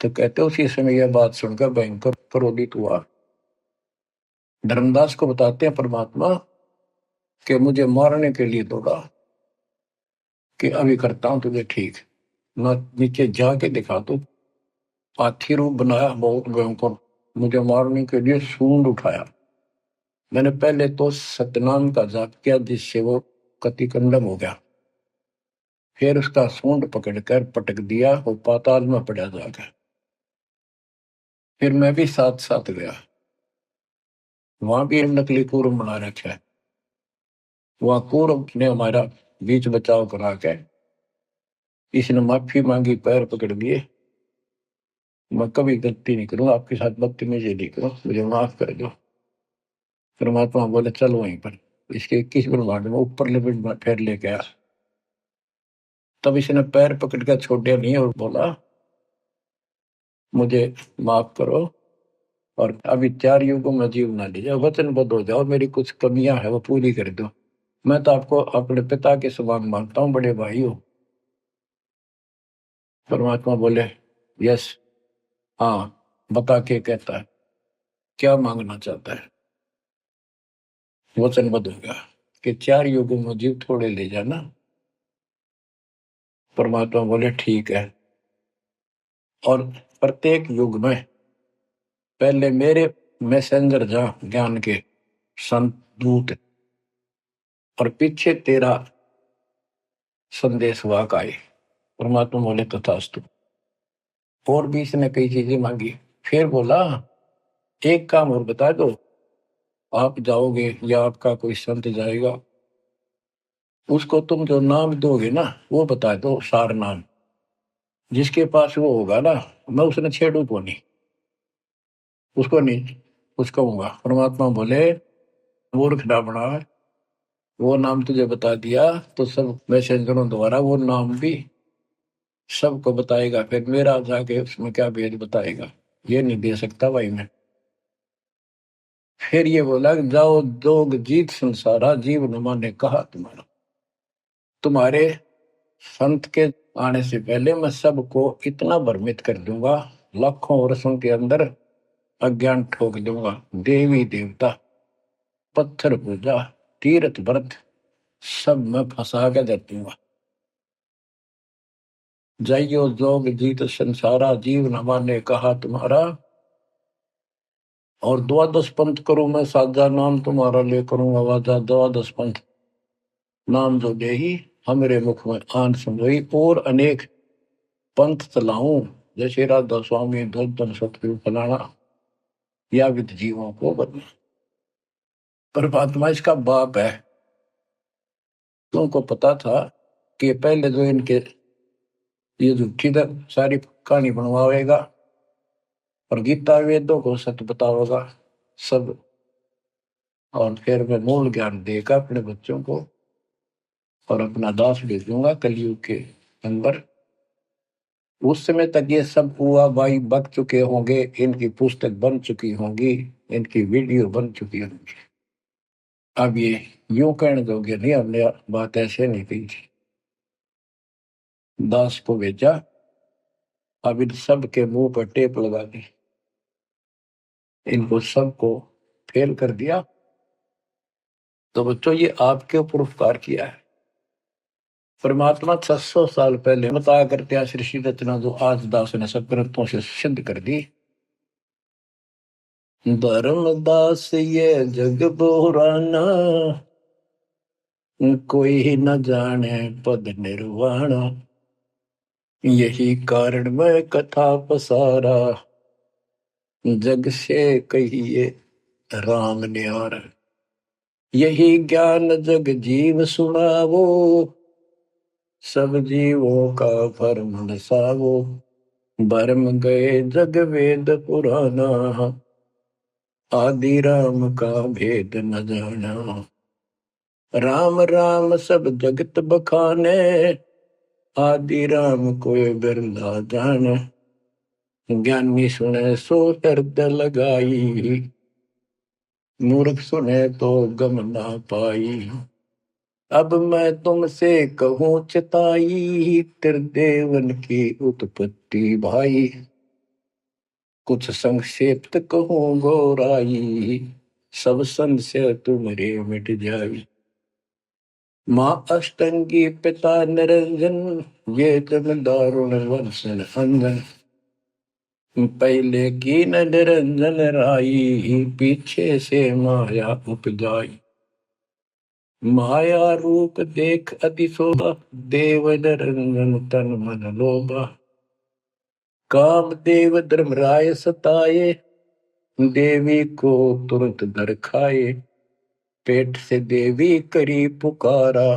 तो कहते उसी समय यह बात सुनकर भयंकर क्रोधित हुआ। धर्मदास को बताते हैं परमात्मा कि मुझे मारने के लिए दौड़ा, कि अभी करता हूं तुझे ठीक, ना नीचे जाके दिखा दो। हाथी रूप बनाया बहुत भयंकर, मुझे मारने के लिए सूंड उठाया। मैंने पहले तो सतनाम का जाप किया, जिससे वो कतिकंडम हो गया। फिर उसका सूंड पकड़कर पटक दिया, वो पाताल में पड़ा जाकर। फिर मैं भी साथ साथ गया, वहां भी नकली कूर्म बना रखा है। वहां कूर्म ने हमारा बीच बचाव करा के, इसने माफी मांगी, पैर पकड़ लिए, मैं कभी गलती नहीं करूंगा, आपके साथ बदतमीजी नहीं करूं, मुझे माफ कर दो। परमात्मा बोले चल वहीं पर, इसके 21 ब्रह्मांड में ऊपर लिमिट में फिर लेके आया। तब इसने पैर पकड़ कर छोड़े नहीं और बोला मुझे माफ करो, और अभी 4 युगों में जीव ना लीजिए, वचनबद्ध हो जाओ, मेरी कुछ कमियां है वो पूरी कर दो। मैं तो आपको अपने पिता के समान मानता हूँ, बड़े भाई हो। परमात्मा बोले यस, हाँ, बता के कहता है क्या मांगना चाहता है। वचनबद्ध हो गया कि 4 युगों में जीव थोड़े ले जाना। परमात्मा बोले ठीक है, और प्रत्येक युग में पहले मेरे मैसेंजर जा ज्ञान के संत दूत, और पीछे तेरा संदेश वाहक आए। परमात्मा बोले तथास्तु। और भी इसने कई चीजें मांगी। फिर बोला एक काम और बता दो, आप जाओगे या आपका कोई संत जाएगा, उसको तुम जो नाम दोगे ना वो बता दो, सार नाम, जिसके पास वो होगा ना, मैं उसने छेड़ू को नहीं, उसको नहीं कुछ कहूंगा। परमात्मा बोले मूर्ख ना बना, वो नाम तुझे बता दिया तो सब मैसेंजरों द्वारा वो नाम भी सबको बताएगा, फिर मेरा जाके उसमें क्या भेद बताएगा, ये नहीं दे सकता भाई मैं। फिर ये बोला जाओ जोग जीत संसारा, जीव नुमा ने कहा तुम्हारा, तुम्हारे संत के आने से पहले मैं सबको इतना भ्रमित कर दूंगा, लाखों वर्षों के अंदर अज्ञान ठोक दूंगा। देवी देवता, पत्थर पूजा, तीर्थ व्रत, सब मैं फंसा के दे दूंगा। जाइयो जोग जीत संसारा, जीव नमा ने कहा तुम्हारा, और द्वादश पंथ करूं मैं साजा, नाम तुम्हारा ले करूंगा वाजा। द्वादश पंथ नाम जो दे ही हमरे मुख में आन समझोई, और अनेक पंथ चलाऊं, जैसे राधा स्वामी धन सतगुरु फलाना, या विद जीवों को बदला। परमात्मा इसका बाप है, तुमको पता था कि पहले जो इनके ये झूठी सारी कहानी बनवाएगा, और गीता वेदों को सत्य बताओगा सब, और फिर मैं मूल ज्ञान देगा अपने बच्चों को, और अपना दास भेजूंगा कलयुग के अंदर। उस समय तक ये सब हुआ भाई बक चुके होंगे, इनकी पुस्तक बन चुकी होंगी, इनकी वीडियो बन चुकी होंगी। अब ये यूं कहने दोगे नहीं, हमने बात ऐसे नहीं कही थी। दास को भेजा, अब इन सब के मुंह पर टेप लगा दी, इनको सबको फेल कर दिया। तो बच्चों ये आपके ऊपर उपकार किया है। परमात्मा 600 साल पहले बताया करते हैं सृष्टि रचना, जो आज दास ने सब ग्रंथों से सिद्ध कर दी। धर्मदास ये जग पुराना, कोई न जाने पद निर्वाणा, यही कारण मैं कथा पसारा, जग से कहिए राम न्यारा। यही ज्ञान जग जीव सुनावो, सब जीवों का भरम नसावो। भरम गए जग वेद पुराना, आदि राम का भेद न जाना। राम राम सब जगत बखाने, आदि राम कोई बिरला जाने। ज्ञानी सुने सो हृदय लगाई, मूर्ख सुने तो गम ना पाई। अब मैं तुमसे कहूँ चिताई, त्रिदेवन की उत्पत्ति भाई। कुछ संक्षेप्त कहूँ गौराई, सब संशय तुम्हारे मिट जाई। माँ अष्टंगी पिता निरंजन, ये जग दारुण वर्षन अंजन। पहले की न निरंजन राई, पीछे से माया उपजाई। माया रूप देख अति शोभा, देव निरंजन तन मन लोभा। काम देव धर्मराय सताए, देवी को तुरंत दर खाए। पेट से देवी करी पुकारा,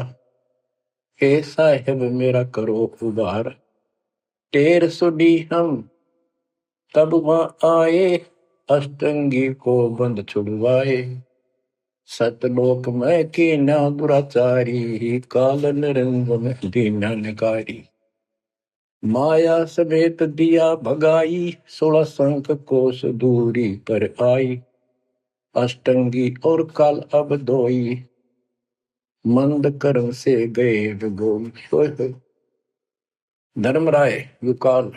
हे साहेब मेरा करो उबार। टेर सुनी हम तब वहां आए, अष्टंगी को बंद छुड़वाए। सतलोक में कीना दुराचारी, काल निरंजन दीना निकारी। माया समेत दिया भगाई, 16 संख कोस दूरी पर आई। अष्टंगी और काल अब दोई, मंद कर्म से गए विगोई। धर्मराय युकाल,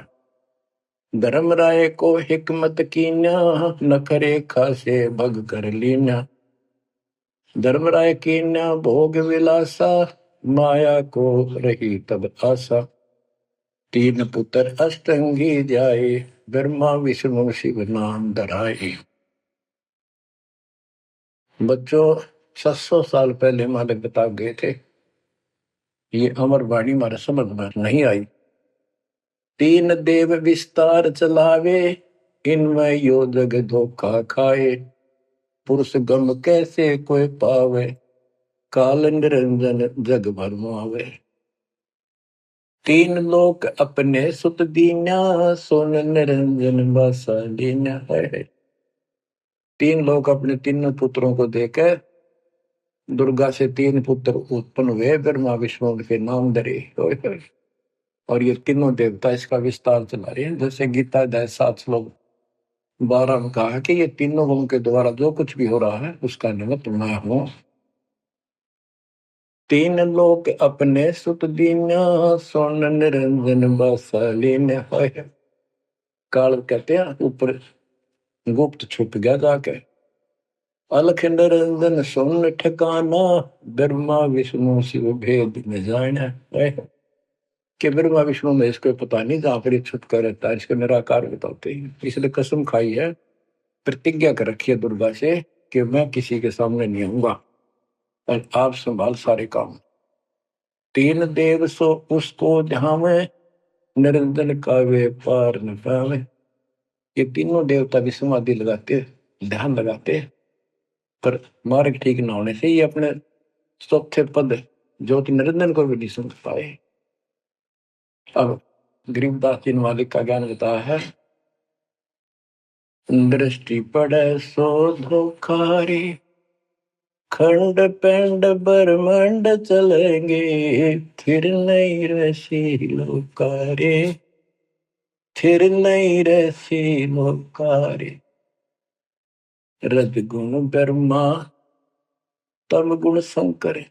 धर्मराय को हिकमत कीन्या, नखरे खासे भग कर लीन्या। धर्मराय कीन्या भोग विलासा, माया को रही तब आशा। 3 पुत्र अष्टंगी जाए, ब्रह्मा विष्णु शिव नाम धराए। बच्चों 700 साल पहले मालिक बता गए थे, ये अमर वाणी हमारे समझ में नहीं आई। 3 देव विस्तार चलावे, इनमें यो जग धोखा खाए। पुरुष गम कैसे कोई पावे, काल निरंजन जग भरमावे। 3 लोक अपने सुत दीन्या, सोन निरंजन बासा लीन्या है। 3 लोग अपने तीनों पुत्रों को देकर दुर्गा से 3 पुत्र उत्पन्न हुए, ब्रह्मा विष्णु के नाम धरे। और ये तीनों देवता इसका विस्तार चला रहे हैं। जैसे गीता अध्याय 7 श्लोक 12 में कहा कि ये तीनों गुण के द्वारा जो कुछ भी हो रहा है उसका निमित्त मैं हूं। 3 लोक अपने सुत दीन्या, सोन निरंजन बासा लीन्या है। काल कहते हैं ऊपर गुप्त छुप गया जाके। अलख निरंजन सोन ठिकाना, ब्रह्मा विष्णु शिव भेद में जाना है। कि ब्रह्मा विष्णु में इसको पता नहीं, जहां पर छुटका रहता है इसके निराकार बताते हैं। इसलिए कसम खाई है, प्रतिज्ञा कर रखी है दुर्गा से कि मैं किसी के सामने नहीं आऊंगा और आप संभाल सारे काम। 3 देव सो उसको ध्यावे, निरंजन का वे पार न पावे। ये तीनों देवता भी समाधि लगाते, ध्यान लगाते, पर मार्ग ठीक न होने से ये अपने चौथे पद ज्योति निरंजन को भी नहीं समझ पाए। अब गरीबदास जी मालिक का ज्ञान बताया है। दृष्टि पड़े सो धोखारी, खंड पेंड ब्रह्मांड चलेंगे, फिर नहीं रसी लोकारे, फिर नहीं रसी लोकारे। रज गुण ब्रह्मा, तम गुण शंकर,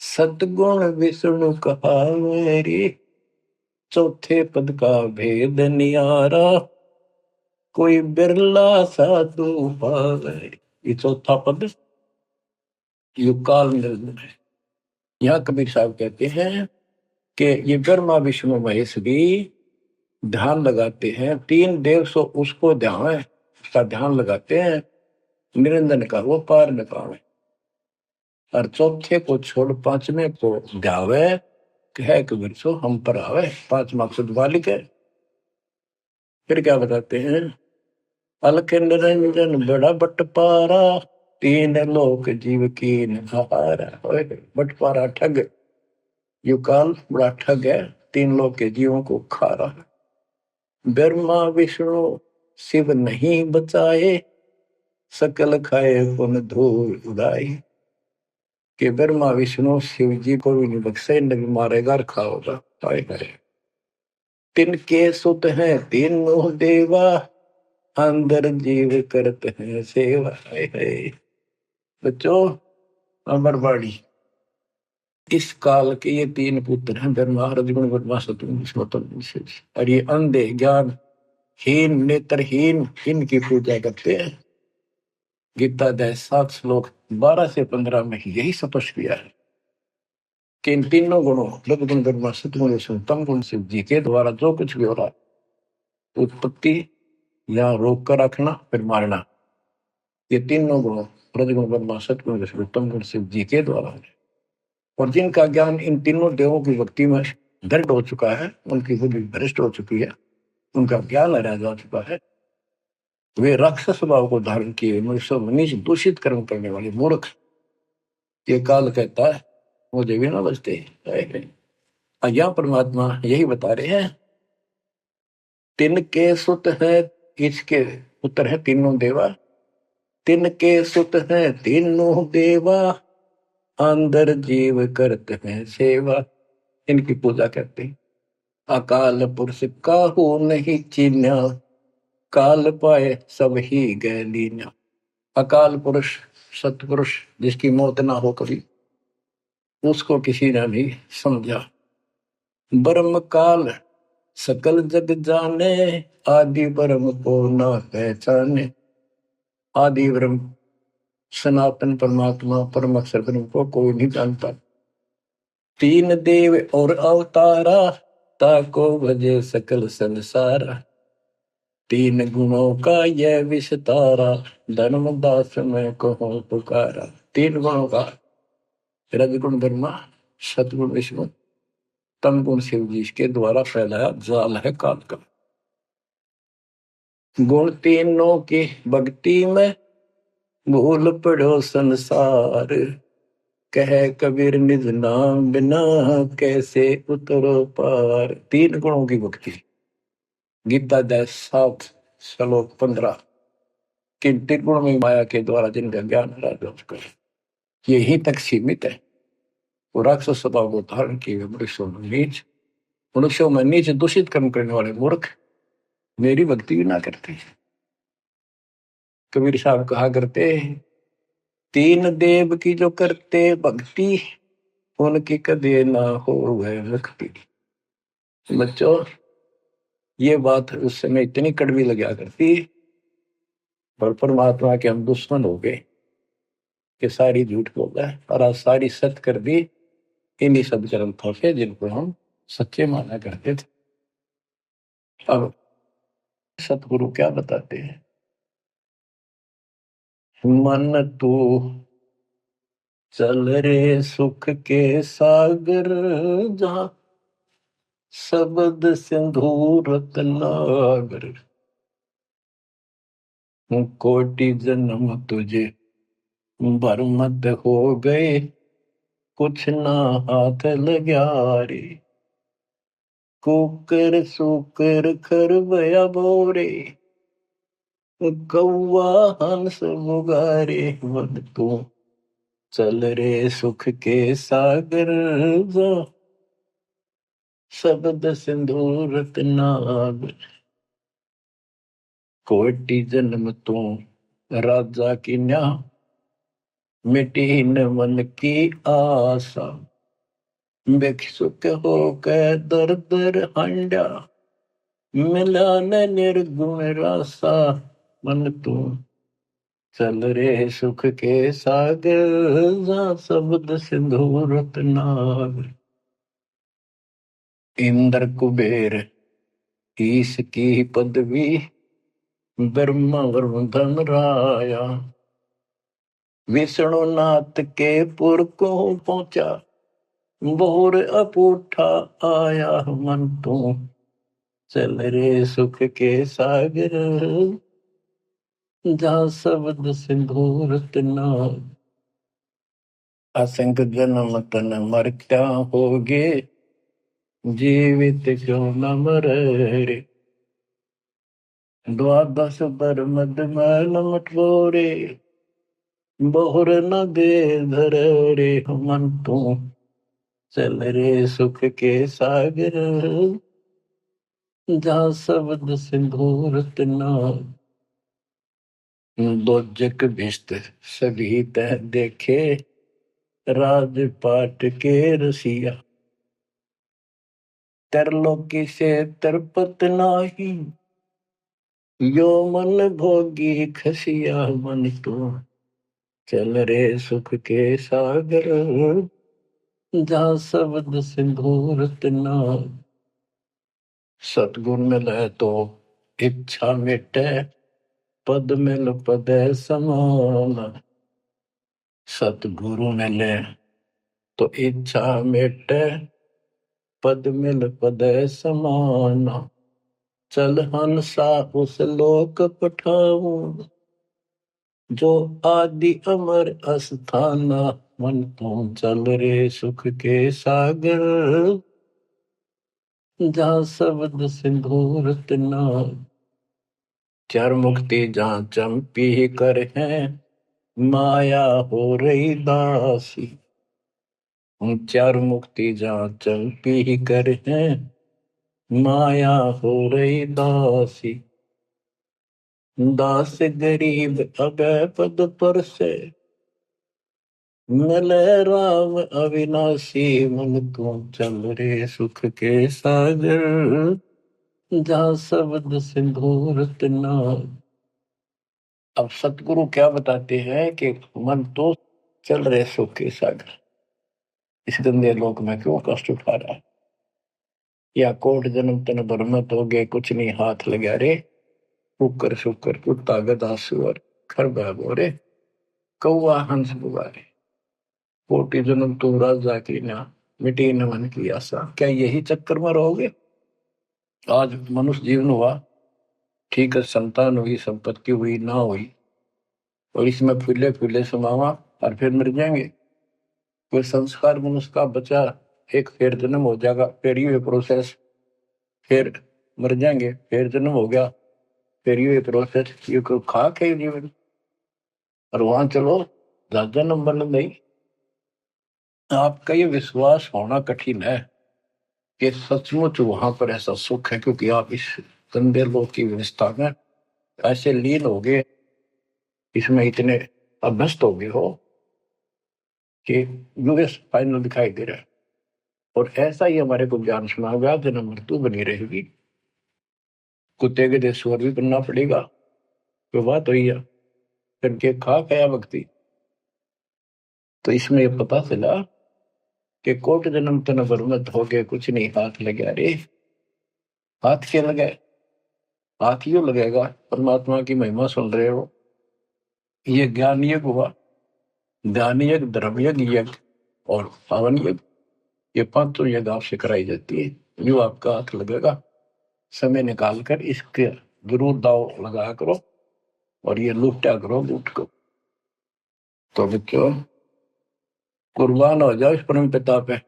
सदगुण विष्णु कहावे रे। चौथे पद का भेद नियारा, कोई बिरला साधु पावे। ये चौथा पद युगकाल निरंजन है। यहाँ कबीर साहब कहते हैं कि ये ब्रह्मा विष्णु महेश भी ध्यान लगाते हैं। 3 देव सो उसको ध्यान है, उसका ध्यान लगाते हैं, निरंजन का वो पार न पावे। और चौथे को छोड़ 5वें को ध्यावे, कह कबीर सो हम पर आवे। 5 मकसद वालिक है। फिर क्या बताते हैं, अलख निरंजन बड़ा बटपारा, 3 लोक जीव कीन आहारा। बटपारा ठग, युकाल बड़ा ठग है, 3 लोक के जीवों को खा रहा है। ब्रह्मा विष्णु शिव नहीं बचाए, सकल खाए पुन धूल उड़ाए। कि ब्रह्मा विष्णु शिव जी को भी नहीं बख्शे, न भी मारेगा और खाओगा। हाय हाय। तिनके सुत हैं तीनों देवा, अंदर जीव करते हैं सेवा। हाय हाय। बच्चों, अमरवाड़ी इस काल के ये तीन पुत्र हैं, ब्रह्मा रजगुण ब्रह्मा सतगुण विष्णु विशेष। और ये अंधे ज्ञान हीन नेत्रहीन इनकी पूजा करते हैं। गीता अध्याय 7 श्लोक 12 से 15 में यही स्पष्ट किया है कि इन तीनों गुणों रजगुण ब्रह्मा सतगुण विष्णु तम गुण शिव जी के द्वारा जो कुछ भी हो रहा है, उत्पत्ति या रोक कर रखना फिर मारना, ये तीनों गुणों रजगुण ब्रह्मा सतगुण विष्णु तम गुण शिव जी के द्वारा है। और जिनका ज्ञान इन तीनों देवों की भक्ति में दृढ़ हो चुका है, उनकी बुद्धि भ्रष्ट हो चुकी है, उनका ज्ञान हरा जा चुका है, वे राक्षस स्वभाव को धारण किए मनुष्य मनीष दूषित कर्म करने वाले मूर्ख, ये काल कहता है मुझे भी ना बचते। यहाँ परमात्मा यही बता रहे हैं, तिनके सुत है, इसके पुत्र है तीनों देवा, तिनके सुत है तीनों देवा, अंदर जीव करते हैं सेवा। इनकी पूजा करते हैं। अकाल पुरुष काहू नहीं चीन्या, काल पाए सब ही गए लीन्या। अकाल पुरुष सतपुरुष जिसकी मौत ना हो कभी, उसको किसी ने भी समझा। ब्रह्म काल सकल जग जाने, आदि ब्रह्म को ना पहचाने। आदि ब्रह्म सनातन परमात्मा परम अक्षर ब्रह्म को कोई नहीं जानता। तीन देव और अवतारा, ताको भजे सकल संसारा। तीन गुणों का यह विस्तारा, धर्मदास में कहूँ पुकारा। तीन गुणों का रजगुण ब्रह्मा सतगुण विष्णु तम गुण शिव जी के द्वारा फैलाया जाल है काल का। गुण तीनों की भक्ति में भूल पड़ो संसार, कह कबीर निज नाम बिना कैसे उतरो पार। तीन गुणों की भक्ति, गीता अध्याय 7 श्लोक 15। किन तीन गुणों में माया के द्वारा जिनका ज्ञान हरा चुका है, यही तक सीमित है। वो राक्षस स्वभाव को धारण किए मनुष्यों में नीच दूषित कर्म करने वाले मूर्ख मेरी भक्ति भी ना करते। कबीर साहब कहा करते, तीन देव की जो करते भक्ति, उनकी कदे ना हो वह मुक्ति। बच्चों, ये बात उस समय इतनी कड़वी लगा करती, पर परमात्मा के हम दुश्मन हो गए कि सारी झूठ बोल रहा है, और आज सारी सत्य कर दी इन्हीं सदग्रंथों से जिनको हम सच्चे माना करते थे। अब सतगुरु क्या बताते हैं, मन तू चल रे सुख के सागर, जहां शब्द सिंधु रत्नागर। कोटि जन्म तुझे बरमत हो गए, कुछ ना हाथ लग्या रे। कुकर सुकर खरबया बोरे, कौआ हंस मुगारे। मन तू चल रे सुख के सागर, शब्द सिंधु रत्नागर। कोटि जन्म तू राजा की न्या, मिटी न मन की आशा। भिक्षुक हो के दर दर हंडा, मिला न निर्गुण रासा। मन तू चल रे सुख के सागर, जा शब्द सिंधु रत्नागर। इंद्र कुबेर ईश की पदवी, ब्रह्मा वरुण धन राया। विष्णुनाथ के पुर को पहुंचा, बोर अपूठा आया। मन तू चल रे सुख के सागर, जहाँ शब्द सिंधु रत्नागर। असंख्य जन्म तन मरता होगे, जीवित क्यों न मरे रे। द्वादश बर मद मैल मटोरे, बहुर न दे धर रे मन तू, चल रे सुख के सागर, जहाँ शब्द सिंदूर तना, दोजक भिष्ट सभी तह देखे, राजपाट के रसिया, तरलोकी से तरपत नाही, यो मन भोगी खसिया मन तू, चल रे सुख के सागर, जहाँ शब्द सिंदूर तना। सतगुण मिले तो इच्छा मिटे, पद मिल पद समान, सतगुरु मिले तो इच्छा मिटे, पद मिल पद समान, चल हंसा उस लोक पठाऊं, जो आदि अमर अस्थाना, मन तू चल रे सुख के सागर, जहाँ शब्द सिंदूर तना। चार मुक्ति जहाँ चंपी कर है, माया हो रही दासी, चार मुक्ति जहाँ चंपी कर है, माया हो रही दासी, दास गरीब अभय पद पर से, मिले राम अविनाशी, मन तू चल रे सुख के सागर, जहाँ शब्द सिंदूर तना। अब सतगुरु क्या बताते हैं कि मन तो चल रहे सुख के सागर, इस गंदे लोक में क्यों कष्ट उठा रहा है, या कोट जन्म तन भरमत हो गए, कुछ नहीं हाथ लगा रे, कुकर शुकर कुत्ता गधा सुअर खरबा बोरे, कौआ हंस बुआरे, कोटि जन्म तू राजा की ना, मिटी न मन की आशा। क्या यही चक्कर में रहोगे? आज मनुष्य जीवन हुआ, ठीक है, संतान हुई, संपत्ति हुई ना हुई, और इसमें फूले फूले समावा और फिर मर जाएंगे। कोई संस्कार मनुष्य का बचा, एक फिर जन्म हो जाएगा, फिर ये प्रोसेस, फिर मर जाएंगे, फिर जन्म हो गया, फिर ये प्रोसेस, ये कोई खाक है जीवन। और वहां चलो जन्म बन नहीं, आपका ये विश्वास होना कठिन है कि सचमुच वहां पर ऐसा सुख है, क्योंकि आप इस गंदे लोक की व्यवस्था में ऐसे लीन हो गए, इसमें इतने अभ्यस्त हो गए हो कि यूएस फाइनल दिखाई दे रहा है। और ऐसा ही हमारे को ज्ञान सुना हुआ, जन्म मृत्यु बनी रहेगी, कुत्ते के देश स्वर भी बनना पड़ेगा, तो बात हुई है, फिर के खा गया भक्ति। तो इसमें यह पता चला कि कोट जन्म तन बरमत हो गए, कुछ नहीं हाथ लगे रे। हाथ क्या लगे? हाथ यूं लगेगा, परमात्मा की महिमा सुन रहे हो, ये ज्ञान यज्ञ हुआ, ध्यान यज्ञ, धर्म यज्ञ, यज्ञ और पावन यज्ञ, ये पांचों यज्ञ आपसे कराई जाती है। यूं आपका हाथ लगेगा, समय निकाल कर इसके जरूर दाव लगा करो, और ये लूटा करो लूट को। तो बच्चों, कुर्बान हो जाओ इस परम पिता पे,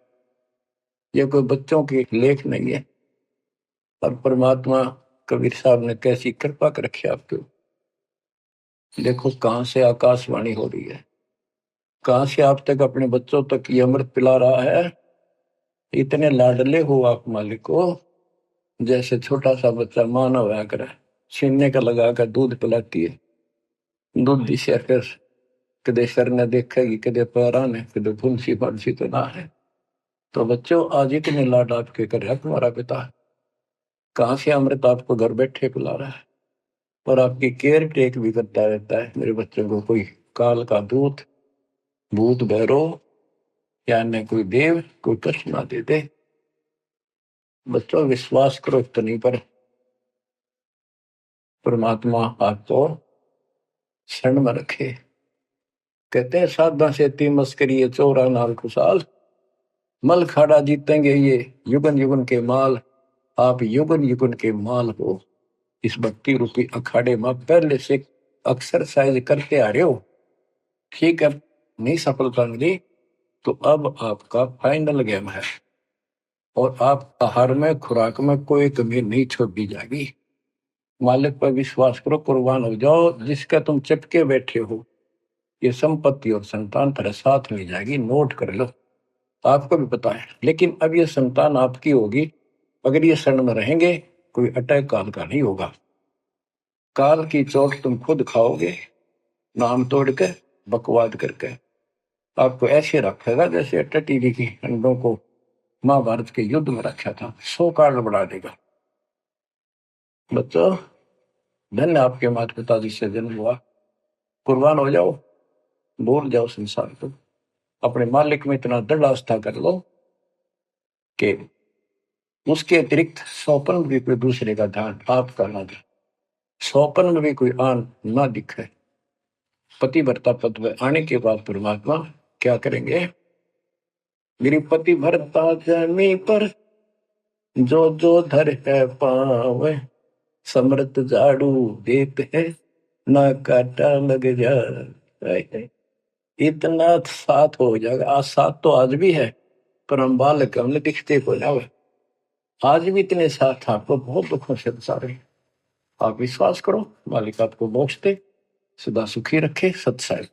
ये कोई बच्चों की लेख नहीं है। और परमात्मा कबीर साहब ने कैसी कृपा कर रखी आपके, देखो कहां से आकाशवाणी हो रही है, कहां से आप तक अपने बच्चों तक ये अमृत पिला रहा है। इतने लाडले हो आप मालिक को, जैसे छोटा सा बच्चा माना हुआ करे, छीनने का लगा कर दूध पिलाती है, दूध दिशा फिर कदे सर ने देखेगी, कदे पैरा ने, कदे फुंसी फांसी तो ना है। तो बच्चों, आज इतने लाड आपके कर रहा है तुम्हारा पिता, कहां से अमृत आपको घर बैठे पिला रहा है, और आपकी केयर टेक भी करता रहता है मेरे बच्चों को। कोई काल का दूत, भूत भैरव या अन्य कोई देव कोई कष्ट ना दे दे। बच्चों, विश्वास करो इतनी पर, परमात्मा आपको शरण में रखे। कहते हैं साधा से तीन मस्करी चौरा नाल खुशाल, मल खाड़ा जीतेंगे ये युगन युगन के माल। आप युगन युगन के माल हो, इस भक्ति रूपी अखाड़े में पहले से एक्सरसाइज करते आ रहे हो, ठीक है, नहीं सफलता मिली तो अब आपका फाइनल गेम है, और आप आहार में खुराक में कोई कमी नहीं छोड़ दी जाएगी। मालिक पर विश्वास करो, कुर्बान हो जाओ। जिसका तुम चिपके बैठे हो, ये संपत्ति और संतान तेरे साथ में जाएगी, नोट कर लो। आपको भी पता है, लेकिन अब ये संतान आपकी होगी। अगर ये शरण में रहेंगे, कोई अटैक काल का नहीं होगा। काल की चोट तुम खुद खाओगे, नाम तोड़ के, बकवाद करके। आपको ऐसे रखेगा जैसे टटीरी की अंडों को महाभारत के युद्ध में रखा था, 100 काल बढ़ा देगा। बच्चों, धन्य आपके माता पिता जिससे जन्म हुआ। कुर्बान हो जाओ, भूल जाओ संसार को। अपने मालिक में इतना दृढ़ आस्था कर लो कि उसके अतिरिक्त सौपन में भी कोई दूसरे का ध्यान आपका ना दे, सौपन में भी कोई आन ना दिखे। पतिव्रता पद में आने के बाद परमात्मा क्या करेंगे? मेरी पतिव्रता जमी पर जो जो धर है पावे, समृत झाड़ू देते है ना काटा लग जाए। इतना साथ हो जाएगा। आज साथ तो आज भी है, पर हम बालक हमने दिखते को ना। आज भी इतने साथ आपको बहुत दुखों से सारे। आप विश्वास करो, मालिक आपको मोक्ष दे, सदा सुखी रखे। सत्संग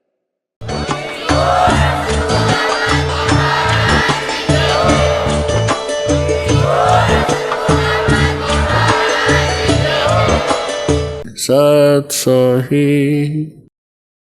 सत्सही।